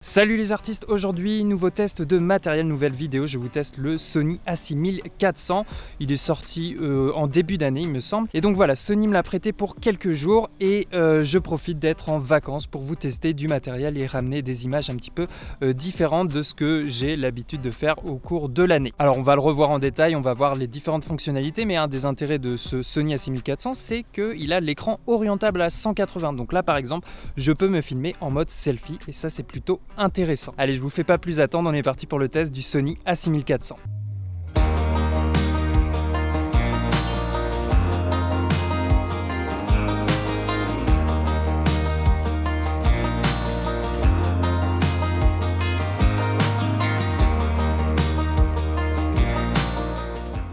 Salut les artistes, aujourd'hui nouveau test de matériel, nouvelle vidéo, je vous teste le Sony A6400, il est sorti en début d'année il me semble, et donc voilà, Sony me l'a prêté pour quelques jours et je profite d'être en vacances pour vous tester du matériel et ramener des images un petit peu différentes de ce que j'ai l'habitude de faire au cours de l'année. Alors on va le revoir en détail, on va voir les différentes fonctionnalités, mais un des intérêts de ce Sony A6400 c'est qu'il a l'écran orientable à 180, donc là par exemple je peux me filmer en mode selfie et ça c'est plutôt intéressant. Allez, je vous fais pas plus attendre, on est parti pour le test du Sony A6400.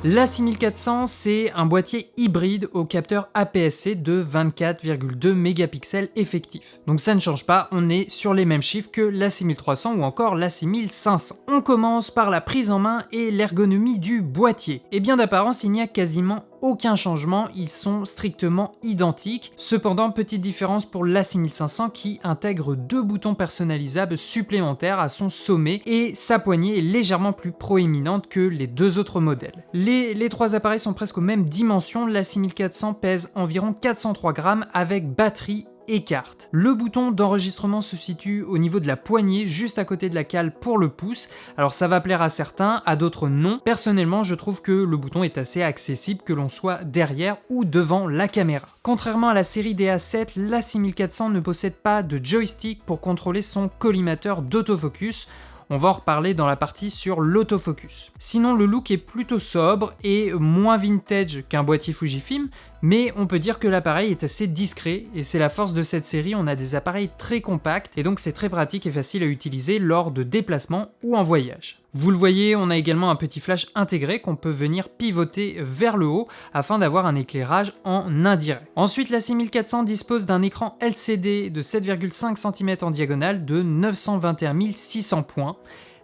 L'A6400, c'est un boîtier hybride au capteur APS-C de 24,2 mégapixels effectif. Donc ça ne change pas, on est sur les mêmes chiffres que l'A6300 ou encore l'A6500. On commence par la prise en main et l'ergonomie du boîtier. Et bien d'apparence, il n'y a quasiment aucun changement, ils sont strictement identiques. Cependant, petite différence pour l'A6500 qui intègre deux boutons personnalisables supplémentaires à son sommet et sa poignée est légèrement plus proéminente que les deux autres modèles. Les trois appareils sont presque aux mêmes dimensions, l'A6400 pèse environ 403 grammes avec batterie et carte. Le bouton d'enregistrement se situe au niveau de la poignée, juste à côté de la cale pour le pouce. Alors ça va plaire à certains, à d'autres non. Personnellement, je trouve que le bouton est assez accessible que l'on soit derrière ou devant la caméra. Contrairement à la série des A7, l'A6400 ne possède pas de joystick pour contrôler son collimateur d'autofocus. On va en reparler dans la partie sur l'autofocus. Sinon, le look est plutôt sobre et moins vintage qu'un boîtier Fujifilm, mais on peut dire que l'appareil est assez discret et c'est la force de cette série, on a des appareils très compacts et donc c'est très pratique et facile à utiliser lors de déplacements ou en voyage. Vous le voyez, on a également un petit flash intégré qu'on peut venir pivoter vers le haut afin d'avoir un éclairage en indirect. Ensuite, la 6400 dispose d'un écran LCD de 7,5 cm en diagonale de 921 600 points.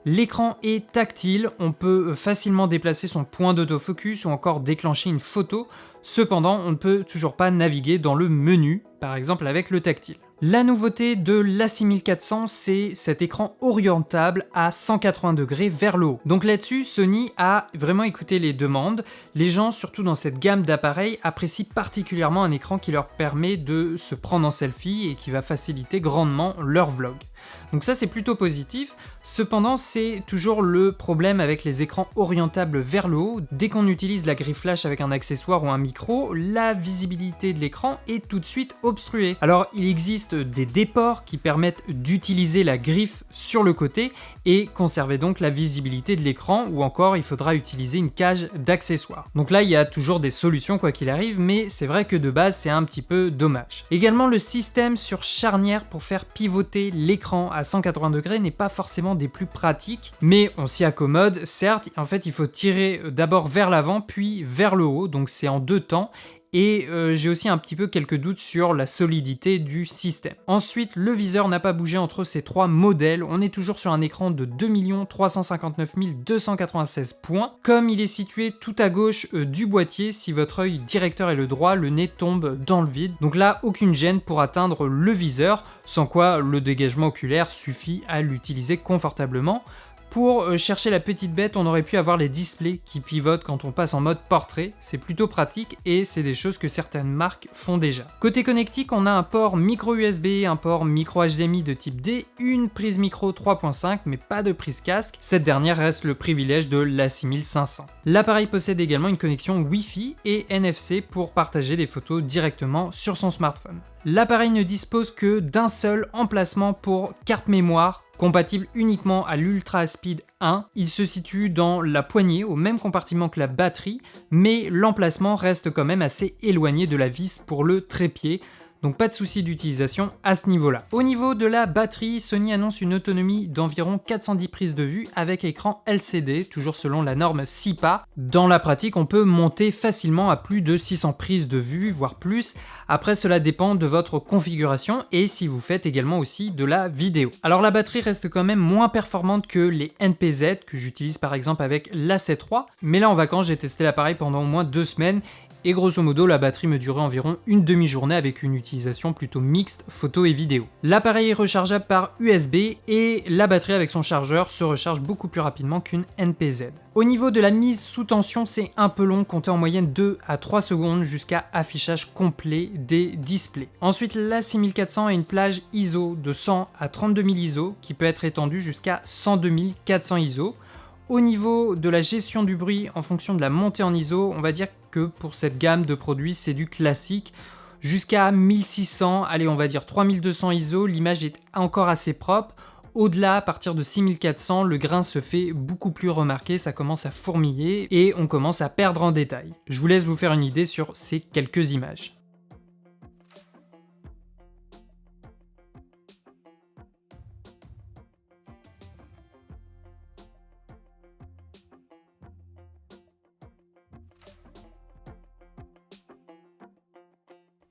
L'écran est tactile, on peut facilement déplacer son point d'autofocus ou encore déclencher une photo. Cependant, on ne peut toujours pas naviguer dans le menu, par exemple avec le tactile. La nouveauté de l'A6400, c'est cet écran orientable à 180 degrés vers le haut. Donc là-dessus, Sony a vraiment écouté les demandes. Les gens, surtout dans cette gamme d'appareils, apprécient particulièrement un écran qui leur permet de se prendre en selfie et qui va faciliter grandement leur vlog. Donc ça, c'est plutôt positif. Cependant, c'est toujours le problème avec les écrans orientables vers le haut. Dès qu'on utilise la grille flash avec un accessoire ou un micro, la visibilité de l'écran est tout de suite obstruée. Alors, il existe des déports qui permettent d'utiliser la griffe sur le côté et conserver donc la visibilité de l'écran, ou encore il faudra utiliser une cage d'accessoires. Donc là, il y a toujours des solutions quoi qu'il arrive, mais c'est vrai que de base, c'est un petit peu dommage. Également, le système sur charnière pour faire pivoter l'écran à 180 degrés n'est pas forcément des plus pratiques, mais on s'y accommode. Certes, en fait, il faut tirer d'abord vers l'avant, puis vers le haut, donc c'est en deux temps. Et j'ai aussi un petit peu quelques doutes sur la solidité du système. Ensuite, le viseur n'a pas bougé entre ces trois modèles. On est toujours sur un écran de 2 359 296 points. Comme il est situé tout à gauche du boîtier, si votre œil directeur est le droit, le nez tombe dans le vide. Donc là, aucune gêne pour atteindre le viseur, sans quoi le dégagement oculaire suffit à l'utiliser confortablement. Pour chercher la petite bête, on aurait pu avoir les displays qui pivotent quand on passe en mode portrait. C'est plutôt pratique et c'est des choses que certaines marques font déjà. Côté connectique, on a un port micro USB, un port micro HDMI de type D, une prise micro 3.5 mais pas de prise casque. Cette dernière reste le privilège de l'A6500. L'appareil possède également une connexion Wi-Fi et NFC pour partager des photos directement sur son smartphone. L'appareil ne dispose que d'un seul emplacement pour carte mémoire, compatible uniquement à l'Ultra Speed 1. Il se situe dans la poignée, au même compartiment que la batterie, mais l'emplacement reste quand même assez éloigné de la vis pour le trépied. Donc pas de souci d'utilisation à ce niveau-là. Au niveau de la batterie, Sony annonce une autonomie d'environ 410 prises de vue avec écran LCD, toujours selon la norme SIPA. Dans la pratique, on peut monter facilement à plus de 600 prises de vue, voire plus. Après, cela dépend de votre configuration et si vous faites également aussi de la vidéo. Alors la batterie reste quand même moins performante que les NPZ que j'utilise par exemple avec l'A7 III. Mais là en vacances, j'ai testé l'appareil pendant au moins 2 semaines Et grosso modo, la batterie me durait environ une demi-journée avec une utilisation plutôt mixte photo et vidéo. L'appareil est rechargeable par USB et la batterie avec son chargeur se recharge beaucoup plus rapidement qu'une NPZ. Au niveau de la mise sous tension, c'est un peu long, comptez en moyenne 2 à 3 secondes jusqu'à affichage complet des displays. Ensuite, la 6400 a une plage ISO de 100 à 32 000 ISO qui peut être étendue jusqu'à 102 400 ISO. Au niveau de la gestion du bruit en fonction de la montée en ISO, on va dire que pour cette gamme de produits, c'est du classique. Jusqu'à 1600, allez on va dire 3200 ISO, l'image est encore assez propre. Au-delà, à partir de 6400, le grain se fait beaucoup plus remarqué, ça commence à fourmiller et on commence à perdre en détail. Je vous laisse vous faire une idée sur ces quelques images.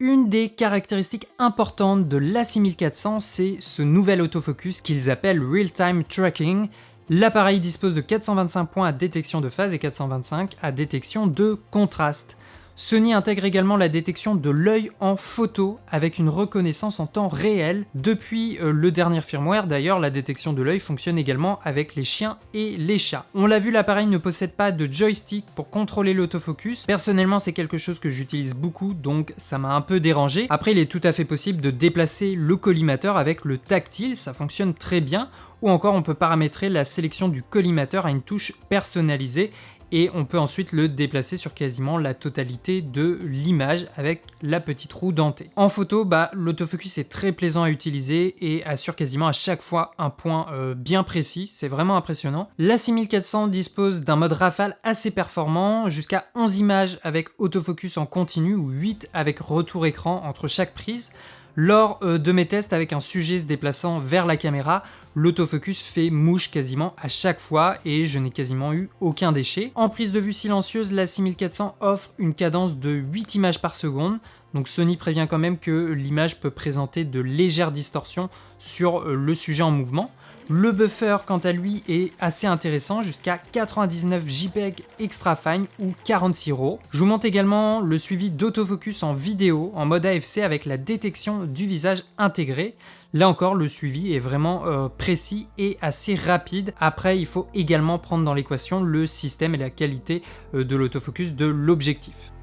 Une des caractéristiques importantes de l'A6400, c'est ce nouvel autofocus qu'ils appellent Real-Time Tracking. L'appareil dispose de 425 points à détection de phase et 425 à détection de contraste. Sony intègre également la détection de l'œil en photo avec une reconnaissance en temps réel. Depuis le dernier firmware, d'ailleurs, la détection de l'œil fonctionne également avec les chiens et les chats. On l'a vu, l'appareil ne possède pas de joystick pour contrôler l'autofocus. Personnellement, c'est quelque chose que j'utilise beaucoup, donc ça m'a un peu dérangé. Après, il est tout à fait possible de déplacer le collimateur avec le tactile, ça fonctionne très bien. Ou encore, on peut paramétrer la sélection du collimateur à une touche personnalisée et on peut ensuite le déplacer sur quasiment la totalité de l'image avec la petite roue dentée. En photo, l'autofocus est très plaisant à utiliser et assure quasiment à chaque fois un point bien précis, c'est vraiment impressionnant. La 6400 dispose d'un mode rafale assez performant, jusqu'à 11 images avec autofocus en continu ou 8 avec retour écran entre chaque prise. Lors de mes tests avec un sujet se déplaçant vers la caméra, l'autofocus fait mouche quasiment à chaque fois et je n'ai quasiment eu aucun déchet. En prise de vue silencieuse, la 6400 offre une cadence de 8 images par seconde. Donc Sony prévient quand même que l'image peut présenter de légères distorsions sur le sujet en mouvement. Le buffer, quant à lui, est assez intéressant, jusqu'à 99 JPEG extra fine ou 46 RAW. Je vous montre également le suivi d'autofocus en vidéo en mode AFC avec la détection du visage intégré. Là encore, le suivi est vraiment précis et assez rapide. Après, il faut également prendre dans l'équation le système et la qualité de l'autofocus de l'objectif.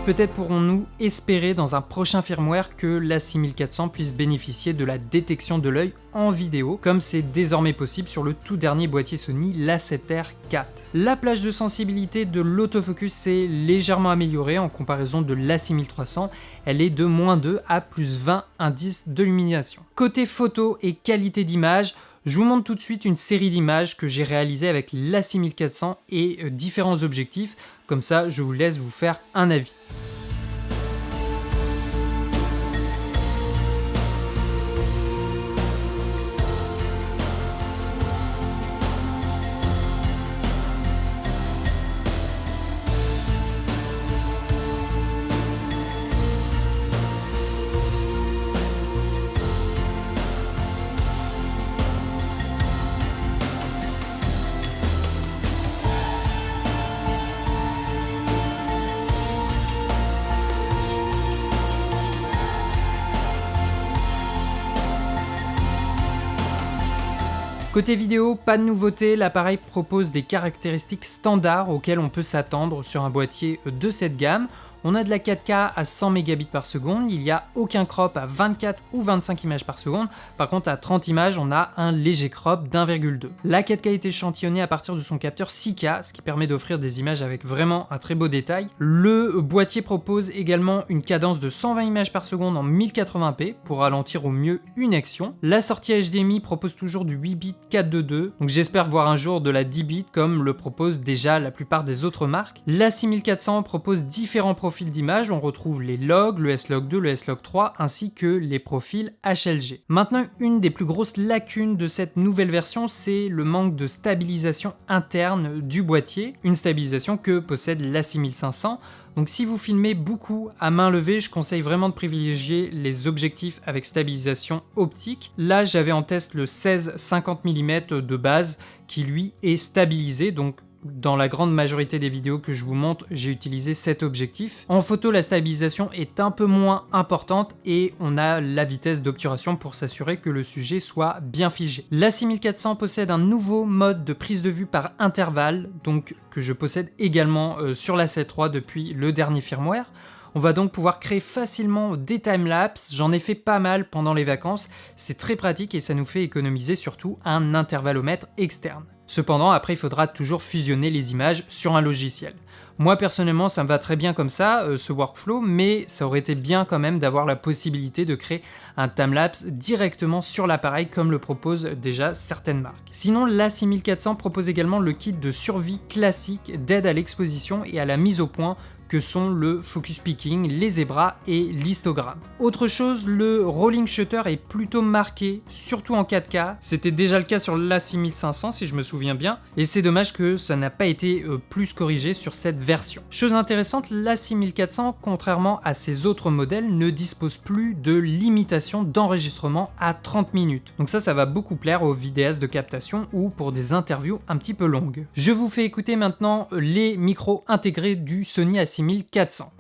Peut-être pourrons-nous espérer dans un prochain firmware que la 6400 puisse bénéficier de la détection de l'œil en vidéo, comme c'est désormais possible sur le tout dernier boîtier Sony, l'A7R IV. La plage de sensibilité de l'autofocus s'est légèrement améliorée en comparaison de l'A6300, elle est de -2 à +20 indices de luminisation. Côté photo et qualité d'image, je vous montre tout de suite une série d'images que j'ai réalisées avec l'A6400 et différents objectifs, comme ça je vous laisse vous faire un avis. Côté vidéo, pas de nouveauté, l'appareil propose des caractéristiques standards auxquelles on peut s'attendre sur un boîtier de cette gamme. On a de la 4K à 100 mégabits par seconde, il n'y a aucun crop à 24 ou 25 images par seconde, par contre à 30 images on a un léger crop d'1,2. La 4K est échantillonnée à partir de son capteur 6K, ce qui permet d'offrir des images avec vraiment un très beau détail. Le boîtier propose également une cadence de 120 images par seconde en 1080p pour ralentir au mieux une action. La sortie HDMI propose toujours du 8 bits 422, donc j'espère voir un jour de la 10 bits comme le propose déjà la plupart des autres marques. La 6400 propose différents profils profil d'image, on retrouve les logs, le S-Log2, le S-Log3, ainsi que les profils HLG. Maintenant, une des plus grosses lacunes de cette nouvelle version, c'est le manque de stabilisation interne du boîtier, une stabilisation que possède l'A6500. Donc si vous filmez beaucoup à main levée, je conseille vraiment de privilégier les objectifs avec stabilisation optique. Là, j'avais en test le 16-50 mm de base qui lui est stabilisé, donc dans la grande majorité des vidéos que je vous montre, j'ai utilisé cet objectif. En photo, la stabilisation est un peu moins importante et on a la vitesse d'obturation pour s'assurer que le sujet soit bien figé. L'A6400 possède un nouveau mode de prise de vue par intervalle, donc que je possède également sur l'A7 III depuis le dernier firmware. On va donc pouvoir créer facilement des timelapses, j'en ai fait pas mal pendant les vacances, c'est très pratique et ça nous fait économiser surtout un intervallomètre externe. Cependant, après il faudra toujours fusionner les images sur un logiciel. Moi personnellement ça me va très bien comme ça, ce workflow, mais ça aurait été bien quand même d'avoir la possibilité de créer un timelapse directement sur l'appareil comme le proposent déjà certaines marques. Sinon, l'A6400 propose également le kit de survie classique d'aide à l'exposition et à la mise au point que sont le focus picking, les zébras et l'histogramme. Autre chose, le rolling shutter est plutôt marqué, surtout en 4K. C'était déjà le cas sur l'A6500 si je me souviens bien, et c'est dommage que ça n'a pas été plus corrigé sur cette version. Chose intéressante, l'A6400, contrairement à ses autres modèles, ne dispose plus de limitation d'enregistrement à 30 minutes. Donc ça va beaucoup plaire aux vidéastes de captation ou pour des interviews un petit peu longues. Je vous fais écouter maintenant les micros intégrés du Sony A6400.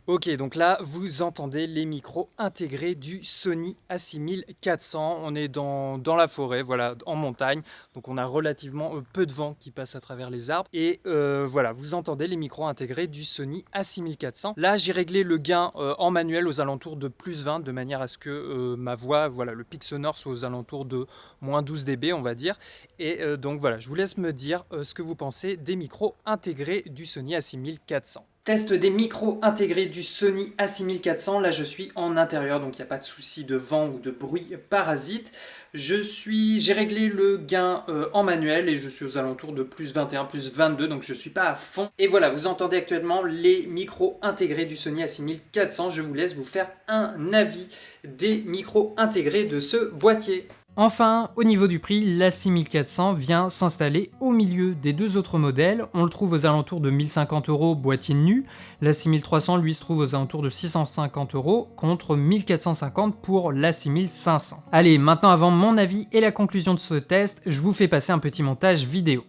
Ok, donc là vous entendez les micros intégrés du Sony A6400. On est dans la forêt, voilà, en montagne, donc on a relativement peu de vent qui passe à travers les arbres. Et voilà, vous entendez les micros intégrés du Sony A6400. Là j'ai réglé le gain en manuel aux alentours de plus 20, de manière à ce que ma voix, voilà, le pic sonore soit aux alentours de moins 12 dB on va dire. Et donc voilà, je vous laisse me dire ce que vous pensez des micros intégrés du Sony A6400. Test des micros intégrés du Sony A6400, là je suis en intérieur donc il n'y a pas de souci de vent ou de bruit parasite. J'ai réglé le gain en manuel et je suis aux alentours de plus 21, plus 22 donc je ne suis pas à fond. Et voilà, vous entendez actuellement les micros intégrés du Sony A6400, je vous laisse vous faire un avis des micros intégrés de ce boîtier. Enfin, au niveau du prix, l'A6400 vient s'installer au milieu des deux autres modèles. On le trouve aux alentours de 1050 € boîtier nu. L'A6300 lui se trouve aux alentours de 650 € contre 1450 pour l'A6500. Allez, maintenant avant mon avis et la conclusion de ce test, je vous fais passer un petit montage vidéo.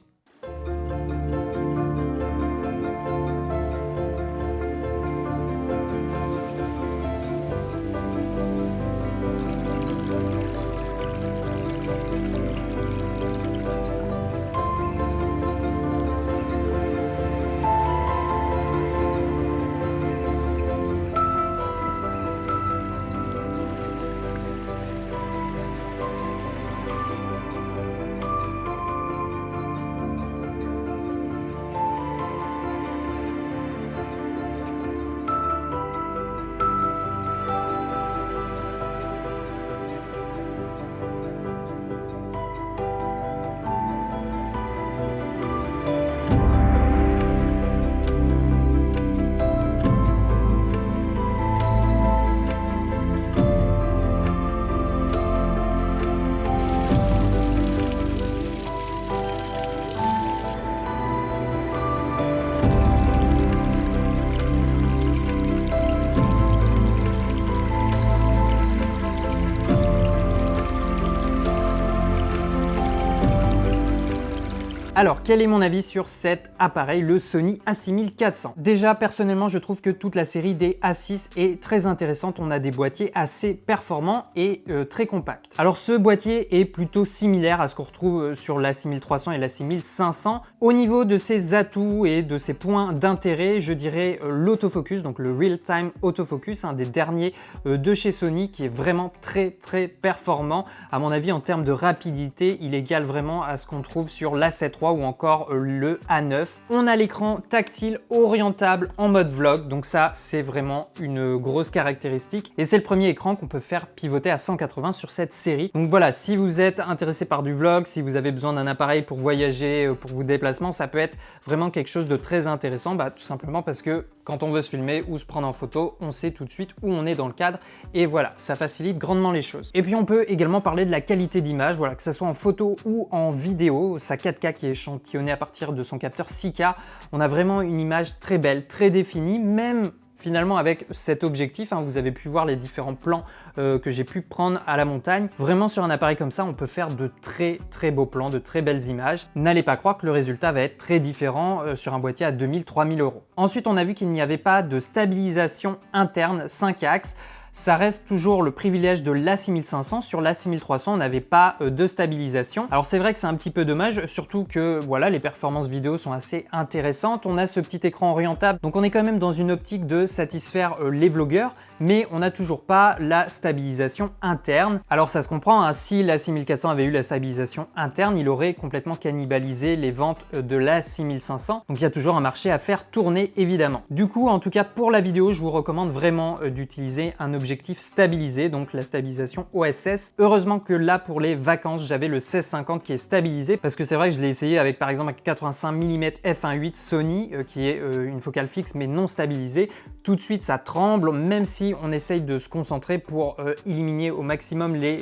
Alors, quel est mon avis sur cet appareil, le Sony A6400? Déjà, personnellement, je trouve que toute la série des A6 est très intéressante. On a des boîtiers assez performants et très compacts. Alors, ce boîtier est plutôt similaire à ce qu'on retrouve sur l'A6300 et l'A6500. Au niveau de ses atouts et de ses points d'intérêt, je dirais l'autofocus, donc le real-time autofocus, un des derniers de chez Sony qui est vraiment très performant. À mon avis, en termes de rapidité, il égale vraiment à ce qu'on trouve sur l'A7 III ou encore le A9. On a l'écran tactile orientable en mode vlog, donc ça c'est vraiment une grosse caractéristique et c'est le premier écran qu'on peut faire pivoter à 180 sur cette série. Donc voilà, si vous êtes intéressé par du vlog, si vous avez besoin d'un appareil pour voyager, pour vos déplacements, ça peut être vraiment quelque chose de très intéressant, tout simplement parce que Quand on veut se filmer ou se prendre en photo, on sait tout de suite où on est dans le cadre et voilà, ça facilite grandement les choses. Et puis on peut également parler de la qualité d'image, voilà, que ce soit en photo ou en vidéo, sa 4K qui est échantillonnée à partir de son capteur 6K, on a vraiment une image très belle, très définie, même finalement avec cet objectif, vous avez pu voir les différents plans que j'ai pu prendre à la montagne. Vraiment sur un appareil comme ça, on peut faire de très beaux plans, de très belles images. N'allez pas croire que le résultat va être très différent sur un boîtier à 2000-3000 €. Ensuite, on a vu qu'il n'y avait pas de stabilisation interne 5 axes. Ça reste toujours le privilège de l'A6500. Sur l'A6300, on n'avait pas de stabilisation. Alors c'est vrai que c'est un petit peu dommage, surtout que voilà, les performances vidéo sont assez intéressantes. On a ce petit écran orientable, donc on est quand même dans une optique de satisfaire les vlogueurs, mais on n'a toujours pas la stabilisation interne. Alors ça se comprend, si l'A6400 avait eu la stabilisation interne, il aurait complètement cannibalisé les ventes de l'A6500. Donc il y a toujours un marché à faire tourner évidemment. Du coup, en tout cas pour la vidéo, je vous recommande vraiment d'utiliser un objectif stabilisé, donc la stabilisation OSS. Heureusement que là pour les vacances, j'avais le 1650 qui est stabilisé parce que c'est vrai que je l'ai essayé avec par exemple un 85 mm f1.8 Sony qui est une focale fixe mais non stabilisée. Tout de suite ça tremble, même si on essaye de se concentrer pour éliminer au maximum les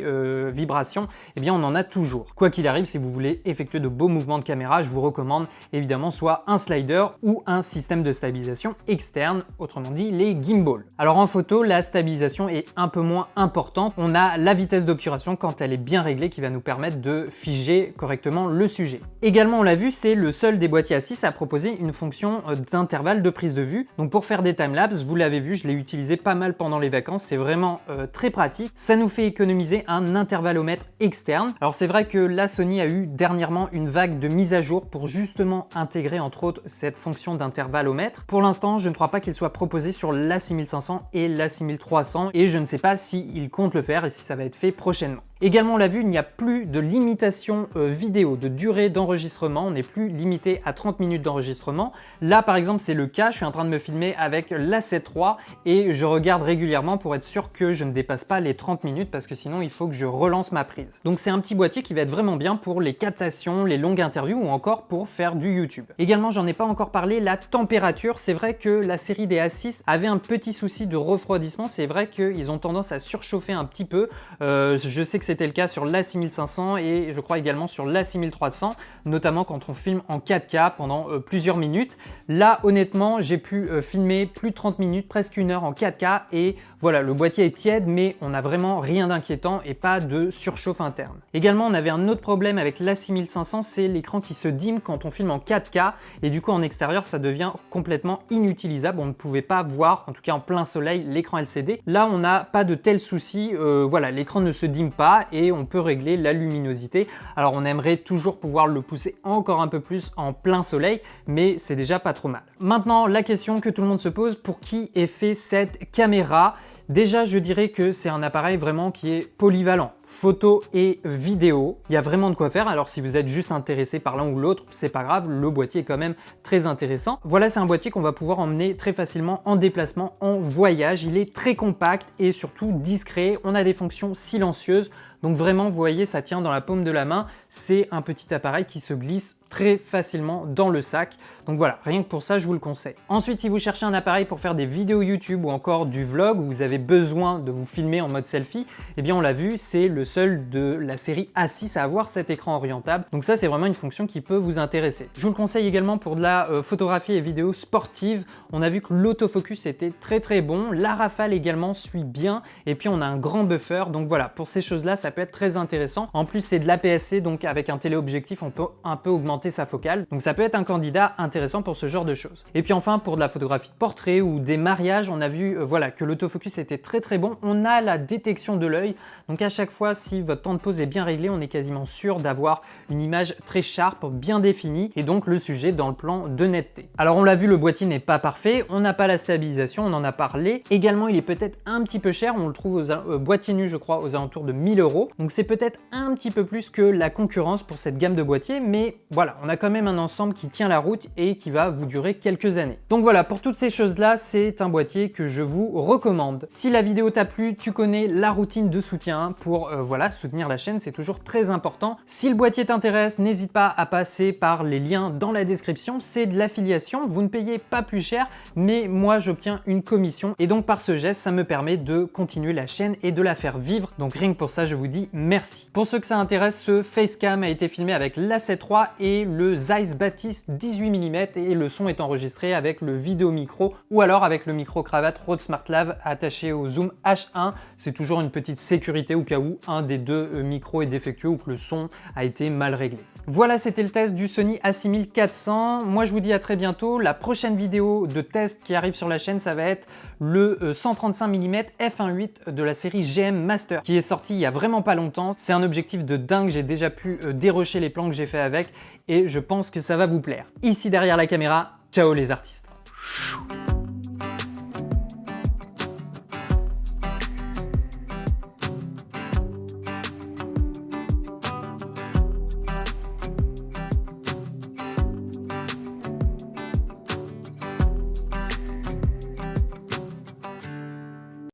vibrations, eh bien on en a toujours. Quoi qu'il arrive, si vous voulez effectuer de beaux mouvements de caméra, je vous recommande évidemment soit un slider ou un système de stabilisation externe, autrement dit les gimbals. Alors en photo, la stabilisation est un peu moins importante. On a la vitesse d'obturation quand elle est bien réglée qui va nous permettre de figer correctement le sujet. Également, on l'a vu, c'est le seul des boîtiers A6 à proposer une fonction d'intervalle de prise de vue. Donc pour faire des timelapses, vous l'avez vu, je l'ai utilisé pas mal pendant les vacances, c'est vraiment très pratique. Ça nous fait économiser un intervallomètre externe. Alors c'est vrai que la Sony a eu dernièrement une vague de mise à jour pour justement intégrer entre autres cette fonction d'intervallomètre. Pour l'instant, je ne crois pas qu'il soit proposé sur l'A6500 et l'A6300 et je ne sais pas s'il compte le faire et si ça va être fait prochainement. Également, on l'a vu, il n'y a plus de limitation vidéo, de durée d'enregistrement. On n'est plus limité à 30 minutes d'enregistrement. Là, par exemple, c'est le cas. Je suis en train de me filmer avec l'A7 III et je regarde régulièrement pour être sûr que je ne dépasse pas les 30 minutes parce que sinon, il faut que je relance ma prise. Donc, c'est un petit boîtier qui va être vraiment bien pour les captations, les longues interviews ou encore pour faire du YouTube. Également, j'en ai pas encore parlé, la température. C'est vrai que la série des A6 avait un petit souci de refroidissement. C'est vrai qu'ils ont tendance à surchauffer un petit peu. Je sais que c'était le cas sur l'A6500 et je crois également sur l'A6300, notamment quand on filme en 4K pendant plusieurs minutes. Là, honnêtement, j'ai pu filmer plus de 30 minutes, presque une heure en 4K et voilà, le boîtier est tiède, mais on n'a vraiment rien d'inquiétant et pas de surchauffe interne. Également, on avait un autre problème avec l'A6500, c'est l'écran qui se dim quand on filme en 4K et du coup en extérieur, ça devient complètement inutilisable. On ne pouvait pas voir, en tout cas en plein soleil, l'écran LCD. Là, on n'a pas de tels soucis. Voilà, l'écran ne se dim pas et on peut régler la luminosité. Alors, on aimerait toujours pouvoir le pousser encore un peu plus en plein soleil, mais c'est déjà pas trop mal. Maintenant, la question que tout le monde se pose, pour qui est fait cette caméra ? Déjà, je dirais que c'est un appareil vraiment qui est polyvalent. Photo et vidéo, il y a vraiment de quoi faire. Alors si vous êtes juste intéressé par l'un ou l'autre, c'est pas grave, le boîtier est quand même très intéressant. Voilà, c'est un boîtier qu'on va pouvoir emmener très facilement en déplacement, en voyage. Il est très compact et surtout discret. On a des fonctions silencieuses. Donc vraiment, vous voyez, ça tient dans la paume de la main. C'est un petit appareil qui se glisse très facilement dans le sac. Donc voilà, rien que pour ça, je vous le conseille. Ensuite, si vous cherchez un appareil pour faire des vidéos YouTube ou encore du vlog, où vous avez besoin de vous filmer en mode selfie, eh bien on l'a vu, c'est le seul de la série A6 à avoir cet écran orientable. Donc ça, c'est vraiment une fonction qui peut vous intéresser. Je vous le conseille également pour de la photographie et vidéo sportive. On a vu que l'autofocus était très bon. La rafale également suit bien. Et puis, on a un grand buffer. Donc voilà, pour ces choses-là, ça peut être très intéressant. En plus, c'est de l'APS-C, donc avec un téléobjectif, on peut un peu augmenter sa focale. Donc ça peut être un candidat intéressant pour ce genre de choses. Et puis enfin, pour de la photographie de portrait ou des mariages, on a vu voilà, que l'autofocus était très bon. On a la détection de l'œil. Donc à chaque fois, si votre temps de pause est bien réglé, on est quasiment sûr d'avoir une image très sharp, bien définie et donc le sujet dans le plan de netteté. Alors on l'a vu, le boîtier n'est pas parfait, on n'a pas la stabilisation, on en a parlé. Également, il est peut-être un petit peu cher, on le trouve aux boîtier nu, je crois, aux alentours de 1000 €. €. Donc c'est peut-être un petit peu plus que la concurrence pour cette gamme de boîtiers, mais voilà, on a quand même un ensemble qui tient la route et qui va vous durer quelques années. Donc voilà, pour toutes ces choses-là, c'est un boîtier que je vous recommande. Si la vidéo t'a plu, tu connais la routine de soutien pour voilà, soutenir la chaîne, c'est toujours très important. Si le boîtier t'intéresse, n'hésite pas à passer par les liens dans la description, c'est de l'affiliation, vous ne payez pas plus cher, mais moi j'obtiens une commission et donc par ce geste, ça me permet de continuer la chaîne et de la faire vivre. Donc rien que pour ça, je vous dis merci. Pour ceux que ça intéresse, ce facecam a été filmé avec l'A7 III et le Zeiss Baptiste 18 mm et le son est enregistré avec le vidéo micro ou alors avec le micro cravate Rode SmartLav attaché au Zoom H1. C'est toujours une petite sécurité au cas où un des deux micros est défectueux ou que le son a été mal réglé. Voilà, c'était le test du Sony A6400. Moi, je vous dis à très bientôt. La prochaine vidéo de test qui arrive sur la chaîne, ça va être le 135 mm f1.8 de la série GM Master qui est sorti il y a vraiment pas longtemps. C'est un objectif de dingue, j'ai déjà pu dérocher les plans que j'ai fait avec et je pense que ça va vous plaire. Ici derrière la caméra, ciao les artistes.